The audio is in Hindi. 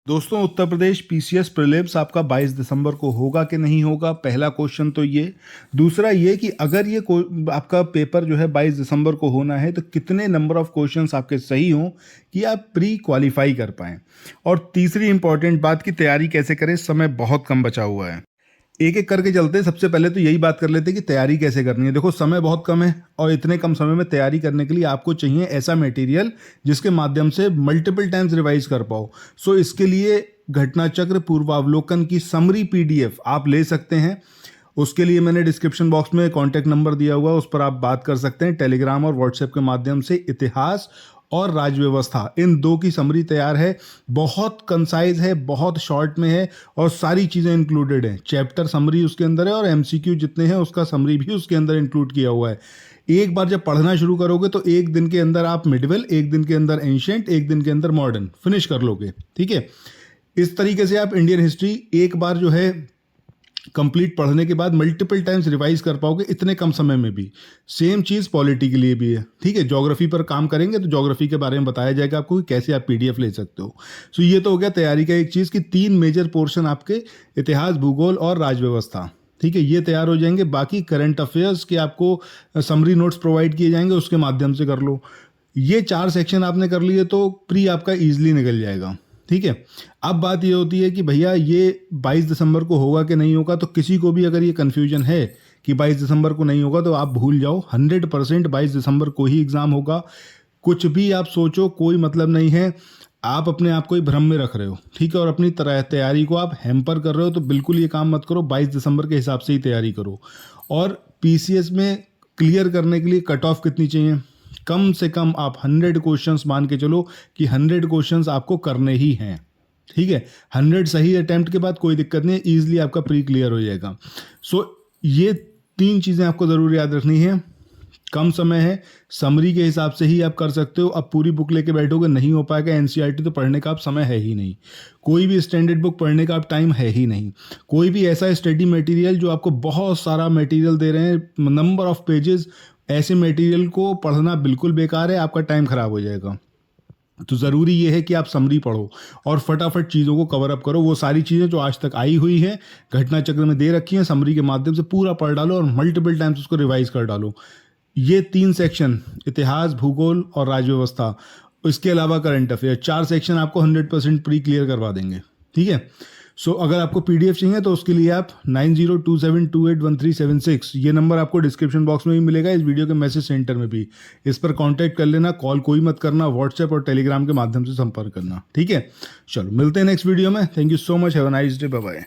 दोस्तों, उत्तर प्रदेश पीसीएस प्रीलिम्स आपका 22 दिसंबर को होगा कि नहीं होगा, पहला क्वेश्चन तो ये। दूसरा ये कि अगर ये आपका पेपर जो है 22 दिसंबर को होना है तो कितने नंबर ऑफ क्वेश्चंस आपके सही हों कि आप प्री क्वालिफाई कर पाएं। और तीसरी इंपॉर्टेंट बात की तैयारी कैसे करें, समय बहुत कम बचा हुआ है। एक एक करके चलते हैं। सबसे पहले तो यही बात कर लेते हैं कि तैयारी कैसे करनी है। देखो, समय बहुत कम है और इतने कम समय में तैयारी करने के लिए आपको चाहिए ऐसा मटेरियल जिसके माध्यम से मल्टीपल टाइम्स रिवाइज कर पाओ। सो इसके लिए घटनाचक्र पूर्वावलोकन की समरी पीडीएफ आप ले सकते हैं। उसके लिए मैंने डिस्क्रिप्शन बॉक्स में कॉन्टैक्ट नंबर दिया हुआ है, उस पर आप बात कर सकते हैं। टेलीग्राम और व्हाट्सएप के माध्यम से इतिहास और राजव्यवस्था, इन दो की समरी तैयार है। बहुत कंसाइज है, बहुत शॉर्ट में है और सारी चीज़ें इंक्लूडेड हैं। चैप्टर समरी उसके अंदर है और एमसीक्यू जितने हैं उसका समरी भी उसके अंदर इंक्लूड किया हुआ है। एक बार जब पढ़ना शुरू करोगे तो एक दिन के अंदर आप मिडवेल, एक दिन के अंदर एंशिएंट, एक दिन के अंदर मॉडर्न फिनिश कर लोगे। ठीक है, इस तरीके से आप इंडियन हिस्ट्री एक बार जो है कंप्लीट पढ़ने के बाद मल्टीपल टाइम्स रिवाइज कर पाओगे इतने कम समय में भी। सेम चीज़ पॉलिटी के लिए भी है। ठीक है, ज्योग्राफी पर काम करेंगे तो ज्योग्राफी के बारे में बताया जाएगा आपको कि कैसे आप पीडीएफ ले सकते हो। सो ये तो हो गया तैयारी का एक चीज़ कि 3 मेजर पोर्शन आपके इतिहास, भूगोल और राजव्यवस्था, ठीक है, ये तैयार हो जाएंगे। बाकी करंट अफेयर्स के आपको समरी नोट्स प्रोवाइड किए जाएंगे, उसके माध्यम से कर लो। ये 4 सेक्शन आपने कर लिए तो प्री आपका ईजिली निकल जाएगा। ठीक है, अब बात ये होती है कि भैया ये 22 दिसंबर को होगा कि नहीं होगा। तो किसी को भी अगर ये कन्फ्यूजन है कि 22 दिसंबर को नहीं होगा तो आप भूल जाओ। 100% 22 दिसंबर को ही एग्ज़ाम होगा। कुछ भी आप सोचो, कोई मतलब नहीं है। आप अपने आप को ही भ्रम में रख रहे हो। ठीक है, और अपनी तैयारी को आप हैम्पर कर रहे हो, तो बिल्कुल ये काम मत करो। 22 दिसंबर के हिसाब से ही तैयारी करो। और पीसीएस में क्लियर करने के लिए कट ऑफ कितनी चाहिए? कम से कम आप 100 क्वेश्चंस मान के चलो कि 100 क्वेश्चंस आपको करने ही हैं। ठीक है, 100 सही अटेम्प्ट के बाद कोई दिक्कत नहीं है, ईजिली आपका प्री क्लियर हो जाएगा। सो ये 3 चीज़ें आपको ज़रूर याद रखनी है। कम समय है, समरी के हिसाब से ही आप कर सकते हो। अब पूरी बुक लेके बैठोगे नहीं हो पाएगा। एनसीईआरटी तो पढ़ने का आप समय है ही नहीं। कोई भी स्टैंडर्ड बुक पढ़ने का आप टाइम है ही नहीं। कोई भी ऐसा स्टडी मटेरियल जो आपको बहुत सारा मटेरियल दे रहे हैं, नंबर ऑफ पेजेस, ऐसे मटेरियल को पढ़ना बिल्कुल बेकार है, आपका टाइम खराब हो जाएगा। तो ज़रूरी ये है कि आप समरी पढ़ो और फटाफट चीज़ों को कवर अप करो। वो सारी चीज़ें जो आज तक आई हुई हैं, घटना चक्र में दे रखी हैं, समरी के माध्यम से पूरा पढ़ डालो और मल्टीपल टाइम्स उसको रिवाइज कर डालो। ये 3 सेक्शन, इतिहास, भूगोल और राजव्यवस्था, इसके अलावा करंट अफेयर, 4 सेक्शन आपको 100% प्री क्लियर करवा देंगे। ठीक है, सो अगर आपको पीडीएफ चाहिए तो उसके लिए आप 9027281376 ये नंबर आपको डिस्क्रिप्शन बॉक्स में भी मिलेगा, इस वीडियो के मैसेज सेंटर में भी। इस पर कांटेक्ट कर लेना, कॉल कोई मत करना, व्हाट्सएप और टेलीग्राम के माध्यम से संपर्क करना। ठीक है, चलो मिलते हैं नेक्स्ट वीडियो में। Thank you so much, have a nice day, bye bye.